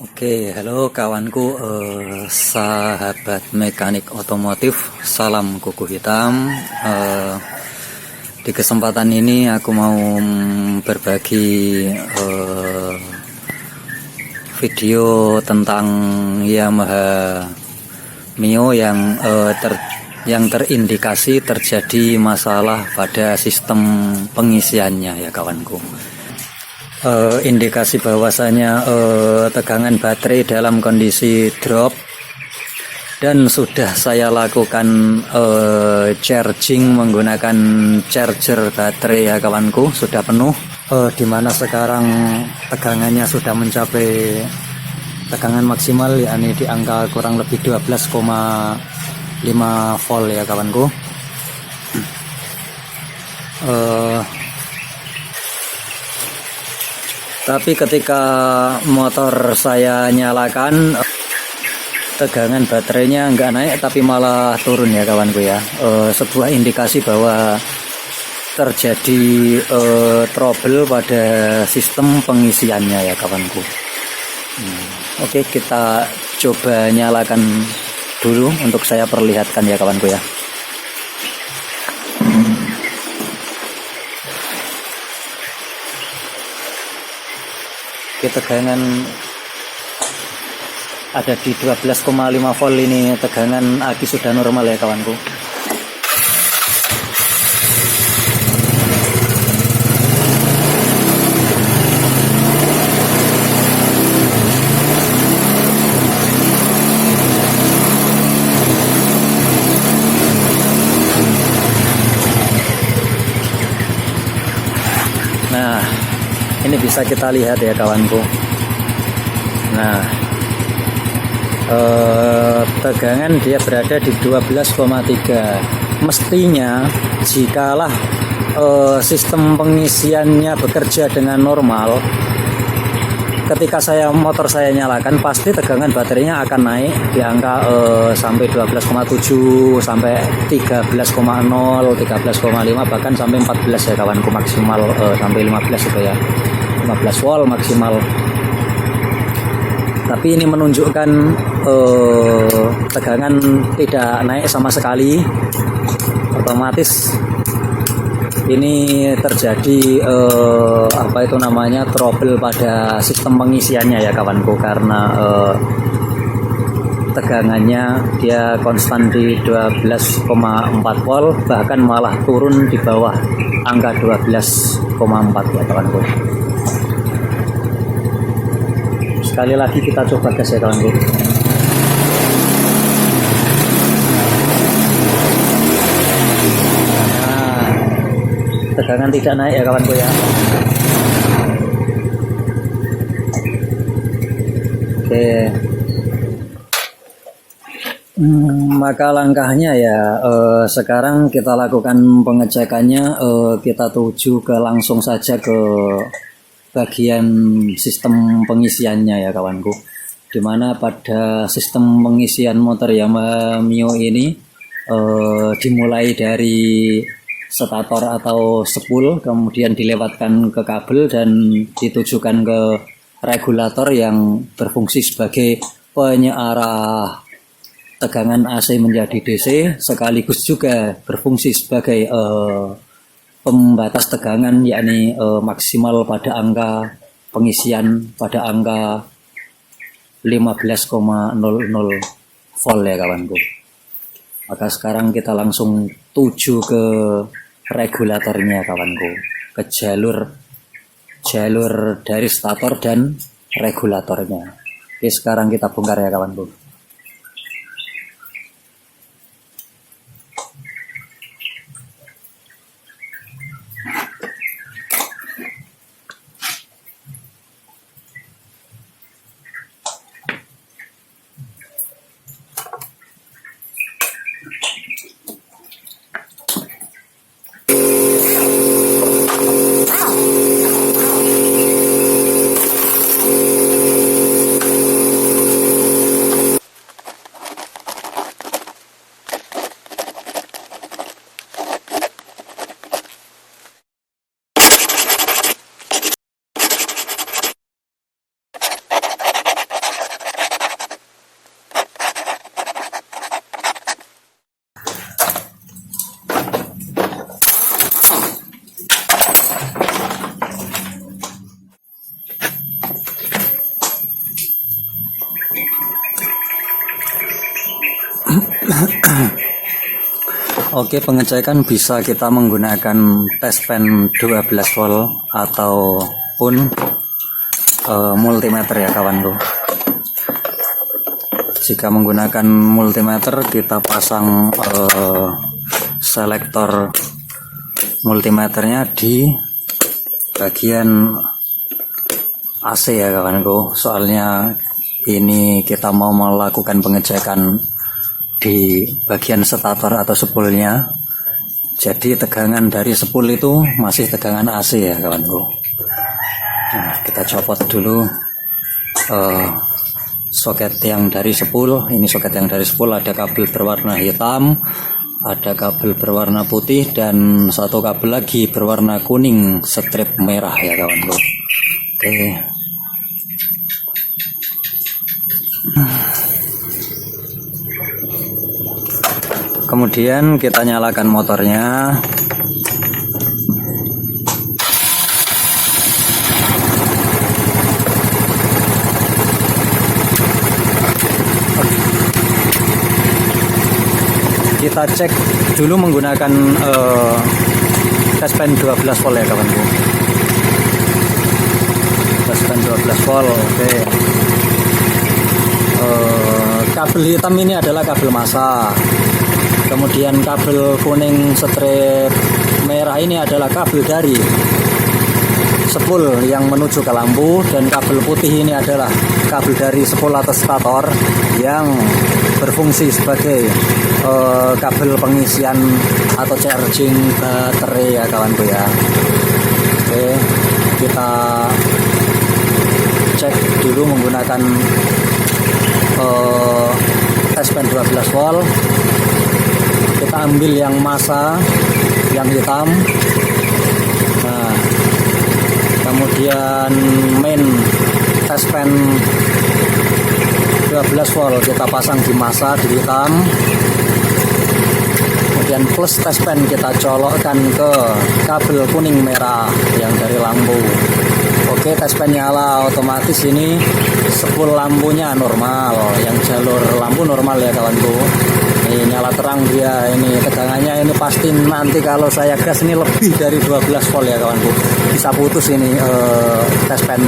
Oke, halo kawanku, sahabat mekanik otomotif, salam kuku hitam. Di kesempatan ini aku mau berbagi video tentang Yamaha Mio yang terindikasi terjadi masalah pada sistem pengisiannya ya kawanku. Indikasi bahwasanya tegangan baterai dalam kondisi drop, dan sudah saya lakukan charging menggunakan charger baterai ya kawanku, sudah penuh, dimana sekarang tegangannya sudah mencapai tegangan maksimal, yakni di angka kurang lebih 12,5 volt ya kawanku. Tapi ketika motor saya nyalakan, tegangan baterainya nggak naik tapi malah turun ya kawanku ya. Sebuah indikasi bahwa terjadi trouble pada sistem pengisiannya ya kawanku. Oke, kita coba nyalakan dulu untuk saya perlihatkan ya kawanku ya. Tegangan ada di 12,5 volt ini, tegangan aki sudah normal ya kawanku. Nah, ini bisa kita lihat ya kawanku. Nah, tegangan dia berada di 12,3. Mestinya jikalah sistem pengisiannya bekerja dengan normal, ketika motor saya nyalakan, pasti tegangan baterainya akan naik di angka sampai 12,7 sampai 13,0, 13,5, bahkan sampai 14 ya kawanku, maksimal sampai 15 itu ya. 15 volt maksimal. Tapi ini menunjukkan tegangan tidak naik sama sekali. Otomatis ini terjadi trouble pada sistem pengisiannya ya kawanku, karena tegangannya dia konstan di 12,4 volt, bahkan malah turun di bawah angka 12,4 ya kawanku. Sekali lagi kita coba gas ya kawanku. Nah, tegangan tidak naik ya kawanku ya. Oke. Maka langkahnya ya, sekarang kita lakukan pengecekannya, kita tuju langsung saja ke bagian sistem pengisiannya ya kawanku, dimana pada sistem pengisian motor Yamaha Mio ini dimulai dari stator atau spool, kemudian dilewatkan ke kabel dan ditujukan ke regulator yang berfungsi sebagai penyearah tegangan AC menjadi DC, sekaligus juga berfungsi sebagai pembatas tegangan, yakni maksimal pada angka pengisian pada angka 15,00 volt ya kawanku. Maka sekarang kita langsung tuju ke regulatornya kawanku, ke jalur dari stator dan regulatornya. Oke, sekarang kita bongkar ya kawanku. Oke, pengecekan bisa kita menggunakan tes pen 12 volt ataupun multimeter ya kawanku. Jika menggunakan multimeter, kita pasang selektor multimeternya di bagian AC ya kawanku. Soalnya ini kita mau melakukan pengecekan di bagian stator atau spoolnya. Jadi tegangan dari spool itu masih tegangan AC ya kawanku. Nah, kita copot dulu soket yang dari spool. Ini soket yang dari spool, ada kabel berwarna hitam, ada kabel berwarna putih, dan satu kabel lagi berwarna kuning strip merah ya kawanku. Oke. Kemudian kita nyalakan motornya. Kita cek dulu menggunakan tes pen 12 volt ya kawanku. Tes pen 12 volt. Oke. Kabel hitam ini adalah kabel massa. Kemudian kabel kuning strip merah ini adalah kabel dari spool yang menuju ke lampu, dan kabel putih ini adalah kabel dari spool atau stator yang berfungsi sebagai kabel pengisian atau charging baterai ya kawanku ya. Oke, kita cek dulu menggunakan tes pen 12 volt. Kita ambil yang massa yang hitam. Nah, kemudian main tes pen 12 volt kita pasang di massa di hitam. Kemudian plus tes pen kita colokkan ke kabel kuning merah yang dari lampu. Oke, tes pen nyala otomatis. Ini spool lampunya normal, yang jalur lampu normal ya kawanku. Ini nyala terang dia, ini tegangannya ini pasti nanti kalau saya gas ini lebih dari 12 volt ya kawanku. Bisa putus ini tes pen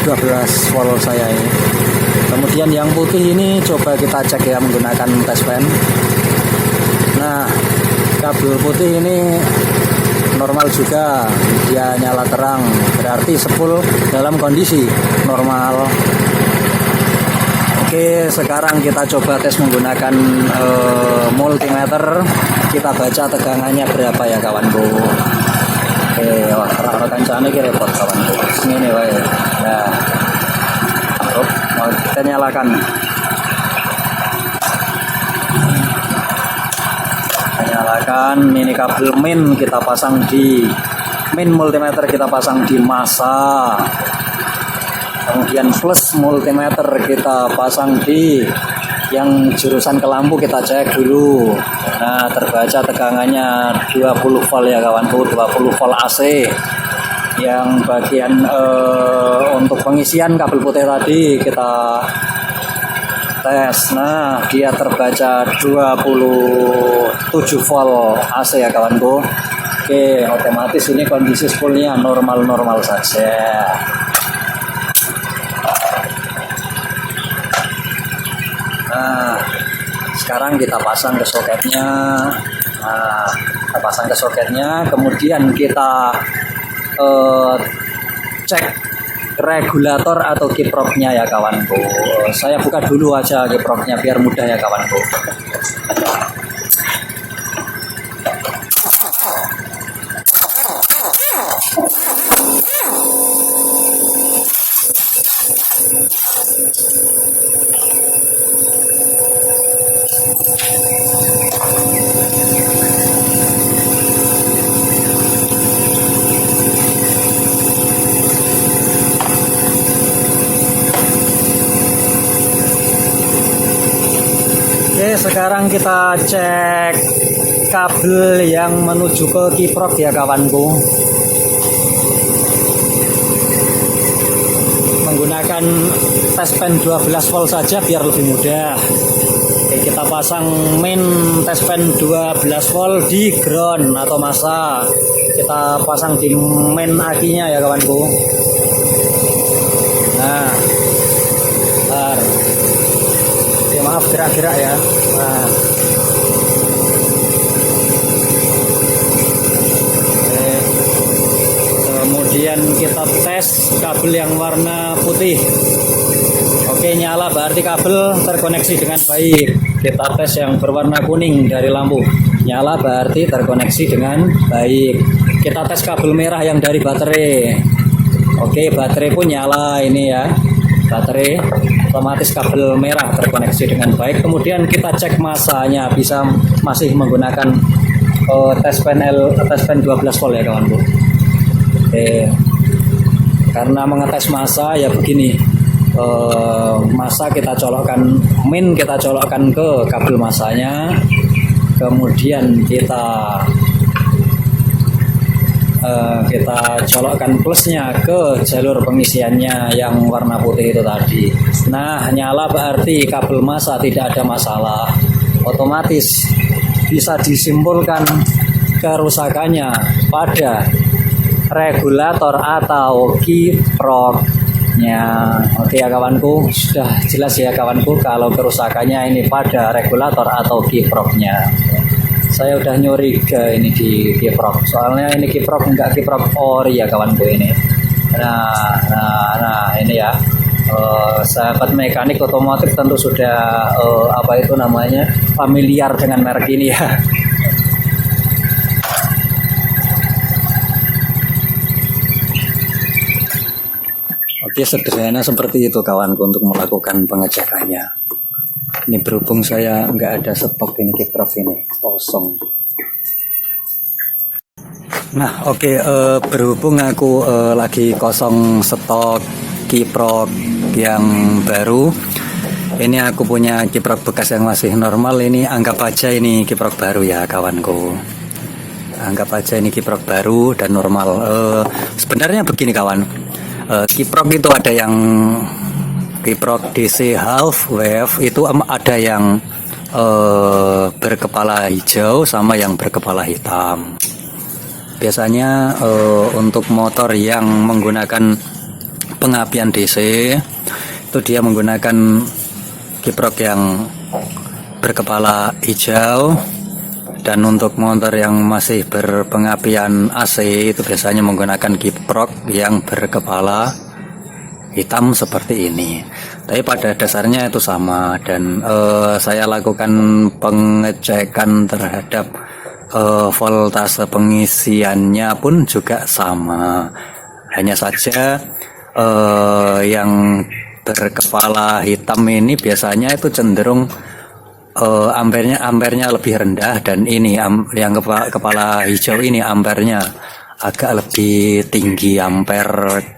12 volt saya ini. Kemudian yang putih ini coba kita cek ya menggunakan tes pen. Nah, kabel putih ini normal juga, dia nyala terang, berarti spool dalam kondisi normal. Oke, sekarang kita coba tes menggunakan multimeter. Kita baca tegangannya berapa ya kawanku. Oke, wah rekan kancane iki repot kawanku. Ngene wae. Nah, mau kita nyalakan. Ini kabel main kita pasang di main multimeter, kita pasang di massa. Kemudian plus multimeter kita pasang di yang jurusan ke lampu, kita cek dulu. Nah, terbaca tegangannya 20 volt ya kawanku, 20 volt AC. Yang bagian untuk pengisian kabel putih tadi kita tes. Nah, dia terbaca 27 volt AC ya kawanku. Oke, otomatis ini kondisi spoolnya normal-normal saja. Nah, sekarang kita pasang ke soketnya. Nah, kita pasang ke soketnya, kemudian kita cek regulator atau kiproknya ya kawanku. Saya buka dulu aja kiproknya biar mudah ya kawanku. Oke, sekarang kita cek kabel yang menuju ke kiprok ya kawanku. Menggunakan tes pen 12 volt saja biar lebih mudah. Oke, kita pasang main test pen 12 volt di ground atau masa. Kita pasang di main akinya ya kawanku. Nah, bentar. Oke, maaf gerak-gerak ya. Nah, oke. Kemudian kita tes kabel yang warna putih. Oke, nyala berarti kabel terkoneksi dengan baik. Kita tes yang berwarna kuning dari lampu. Nyala berarti terkoneksi dengan baik. Kita tes kabel merah yang dari baterai. Oke, baterai pun nyala ini ya. Baterai otomatis kabel merah terkoneksi dengan baik. Kemudian kita cek masanya, bisa masih menggunakan tes pen 12 volt ya kawanku. Oke. Karena mengetes masa ya begini. Masa kita colokkan, min kita colokkan ke kabel masanya, kemudian kita colokkan plusnya ke jalur pengisiannya yang warna putih itu tadi. Nah, nyala berarti kabel masa tidak ada masalah. Otomatis bisa disimpulkan kerusakannya pada regulator atau kiproknya. Oke ya kawanku, sudah jelas ya kawanku kalau kerusakannya ini pada regulator atau kiproknya. Saya udah nyuri ke ini di kiprok, soalnya ini kiprok enggak kiprok ori ya kawanku ini. Nah ini ya, sahabat mekanik otomotif tentu sudah apa itu namanya, familiar dengan merek ini ya. Oke, sederhana seperti itu kawanku untuk melakukan pengecekannya. Ini berhubung saya nggak ada stok ini kiprok ini kosong. Nah oke, berhubung aku lagi kosong stok kiprok yang baru. Ini aku punya kiprok bekas yang masih normal. Ini anggap aja ini kiprok baru ya kawanku. Anggap aja ini kiprok baru dan normal. Sebenarnya begini kawan. Kiprok itu ada yang kiprok DC half wave, itu ada yang berkepala hijau sama yang berkepala hitam. Biasanya untuk motor yang menggunakan pengapian DC itu dia menggunakan kiprok yang berkepala hijau. Dan untuk motor yang masih berpengapian AC itu biasanya menggunakan kiprok yang berkepala hitam seperti ini. Tapi pada dasarnya itu sama, dan saya lakukan pengecekan terhadap voltase pengisiannya pun juga sama. Hanya saja yang berkepala hitam ini biasanya itu cenderung ampernya lebih rendah, dan ini yang kepala hijau ini ampernya agak lebih tinggi, ampere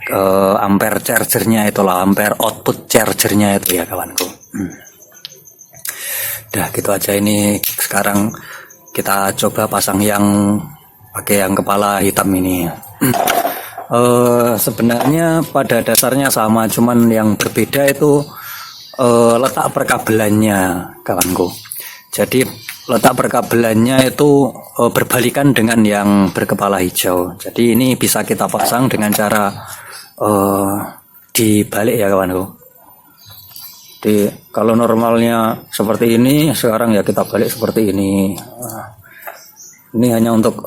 chargernya itulah, ampere output chargernya itu ya kawanku. Dah gitu aja. Ini sekarang kita coba pasang yang pakai yang kepala hitam ini. Sebenarnya pada dasarnya sama, cuman yang berbeda itu letak perkabelannya kawanku. Jadi letak perkabelannya itu berbalikan dengan yang berkepala hijau. Jadi ini bisa kita pasang dengan cara dibalik ya kawanku. Kalau normalnya seperti ini, sekarang ya kita balik seperti ini. Ini hanya untuk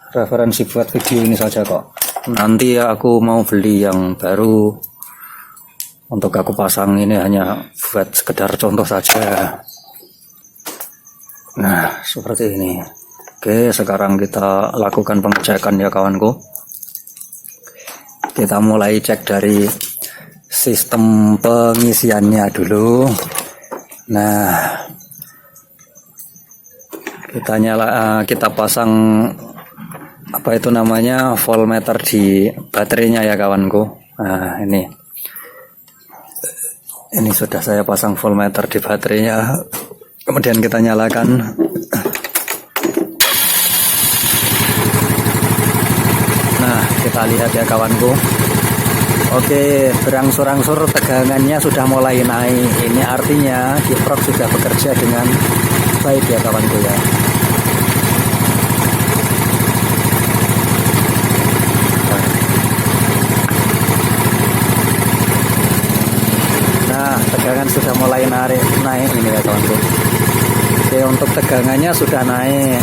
referensi buat video ini saja kok. Nanti aku mau beli yang baru untuk aku pasang, ini hanya buat sekedar contoh saja. Nah seperti ini. Oke, sekarang kita lakukan pengecekan ya kawanku. Kita mulai cek dari sistem pengisiannya dulu. Nah kita pasang apa itu namanya, voltmeter di baterainya ya kawanku. Nah ini sudah saya pasang voltmeter di baterainya, kemudian kita nyalakan. Nah kita lihat ya kawanku, Oke, berangsur-angsur tegangannya sudah mulai naik. Ini artinya kiprok sudah bekerja dengan baik ya kawanku ya. Nah, tegangan sudah mulai naik ini ya kawanku. Oke, untuk tegangannya sudah naik.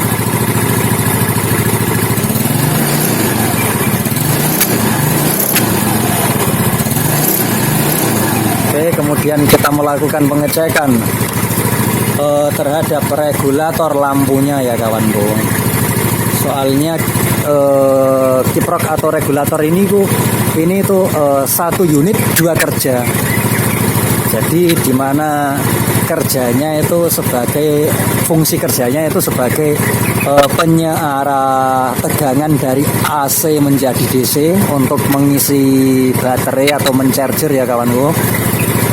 Oke, kemudian kita melakukan pengecekan terhadap regulator lampunya ya kawanku. Soalnya kiprok atau regulator ini tuh satu unit dua kerja. Jadi dimana kerjanya itu fungsi kerjanya itu sebagai penyearah tegangan dari AC menjadi DC untuk mengisi baterai atau mencharger ya kawanku.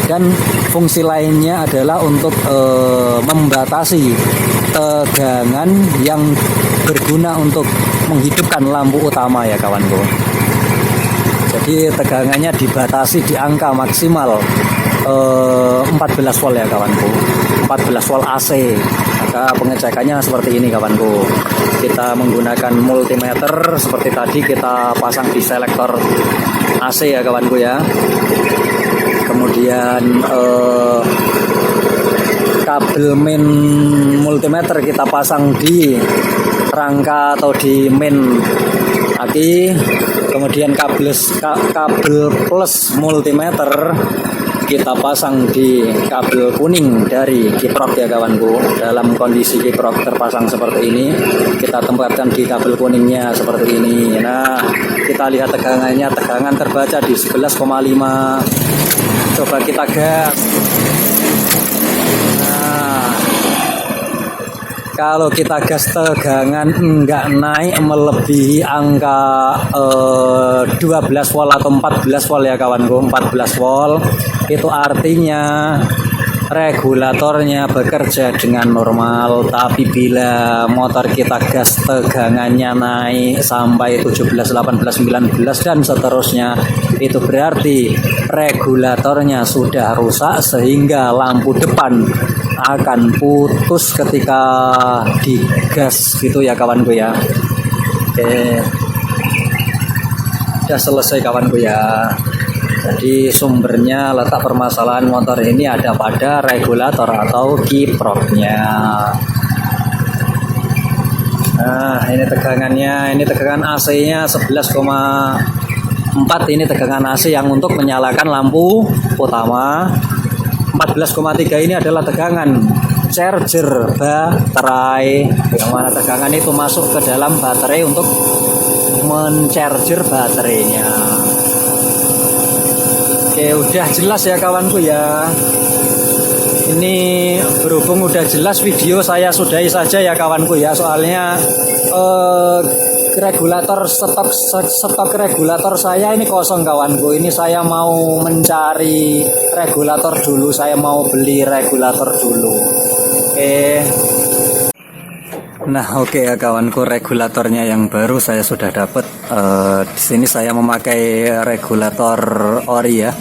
Dan fungsi lainnya adalah untuk membatasi tegangan yang berguna untuk menghidupkan lampu utama ya kawanku. Jadi tegangannya dibatasi di angka maksimal 14 volt ya kawanku, 14 volt AC. Maka pengecekannya seperti ini kawanku. Kita menggunakan multimeter seperti tadi, kita pasang di selektor AC ya kawanku ya. Kemudian kabel main multimeter kita pasang di rangka atau di main aki. Kemudian kabel plus multimeter kita pasang di kabel kuning dari kiprok ya kawanku. Dalam kondisi kiprok terpasang seperti ini, kita tempatkan di kabel kuningnya seperti ini. Nah, kita lihat tegangannya, tegangan terbaca di 11,5. Coba kita gas. Nah, kalau kita gas tegangan enggak naik melebihi angka 12 volt atau 14 volt ya kawanku, 14 volt, itu artinya regulatornya bekerja dengan normal. Tapi bila motor kita gas tegangannya naik sampai 17, 18, 19 dan seterusnya, itu berarti regulatornya sudah rusak sehingga lampu depan akan putus ketika digas gitu ya kawanku ya. Oke, sudah selesai kawanku ya. Jadi sumbernya, letak permasalahan motor ini ada pada regulator atau kiproknya. Nah, ini tegangannya, ini tegangan AC-nya 11,4. Ini tegangan AC yang untuk menyalakan lampu utama. 14,3 ini adalah tegangan charger baterai, yang mana tegangan itu masuk ke dalam baterai untuk mencharger baterainya. Oke, udah jelas ya kawanku ya. Ini berhubung udah jelas, video saya sudahi saja ya kawanku ya. Soalnya regulator stok regulator saya ini kosong kawanku. Ini saya mau mencari regulator dulu, saya mau beli regulator dulu. Oke. Nah, oke ya kawanku, regulatornya yang baru saya sudah dapat. Di sini saya memakai regulator ori ya.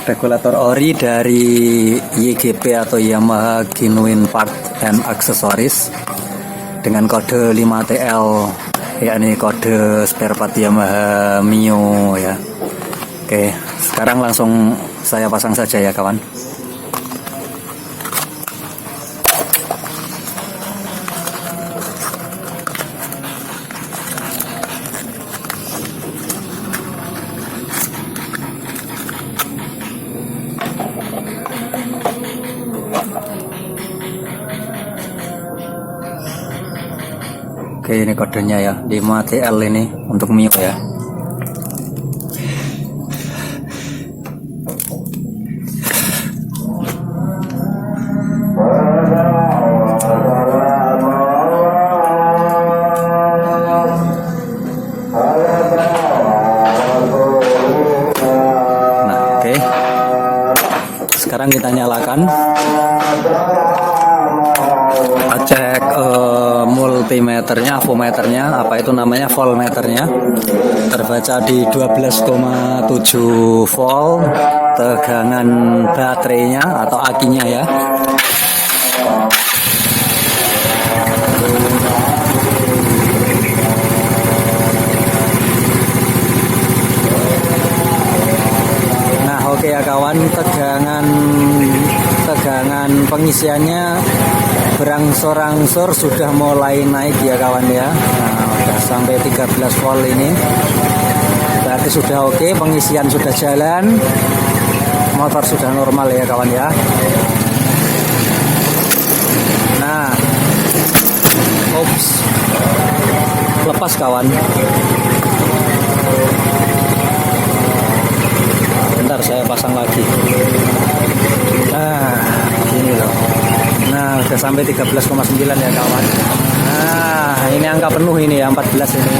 Regulator ori dari YGP atau Yamaha Genuine Part and Accessories dengan kode 5TL, yakni kode spare part Yamaha Mio ya. Oke, sekarang langsung saya pasang saja ya kawan. Oke, ini kodenya ya, 5TL ini untuk Mio ya. Nah, oke. Sekarang kita nyalakan. cek multimeternya, avometernya, apa itu namanya, voltmeternya, terbaca di 12,7 volt. Tegangan baterainya atau akinya ya. Nah, oke ya kawan, tegangan pengisiannya berangsur-angsur sudah mulai naik ya kawan ya. Nah, udah sampai 13 volt ini. Berarti sudah oke, pengisian sudah jalan. Motor sudah normal ya kawan ya. Nah, lepas kawan. Bentar saya pasang lagi. Nah, ini loh. Nah, udah sampai 13,9 ya kawan. Nah, ini angka penuh ini ya, 14 ini.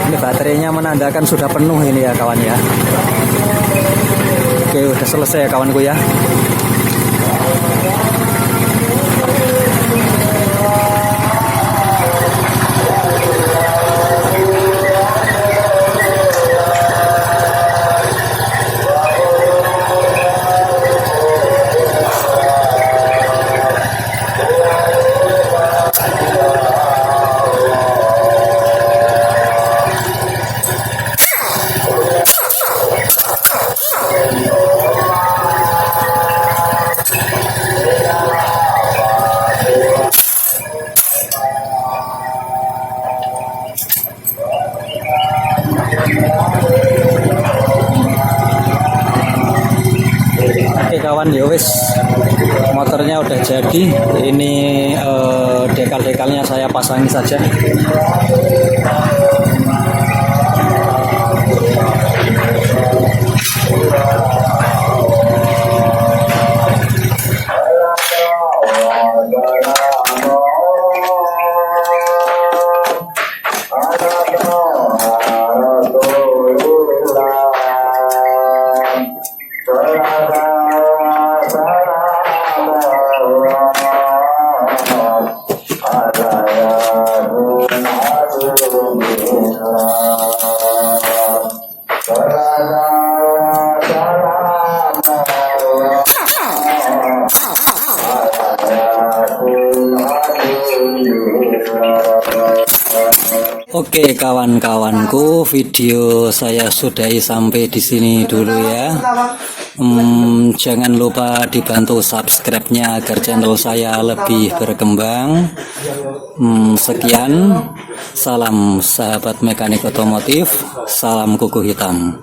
Ini baterainya menandakan sudah penuh ini ya kawan ya. Oke, udah selesai ya kawanku ya. Oke kawan, ya wis, motornya udah jadi. Ini dekal-dekalnya saya pasangin saja. Oke kawan-kawanku, video saya sudahi sampai di sini dulu ya. Jangan lupa dibantu subscribe-nya agar channel saya lebih berkembang. Sekian, salam sahabat mekanik otomotif, salam kuku hitam.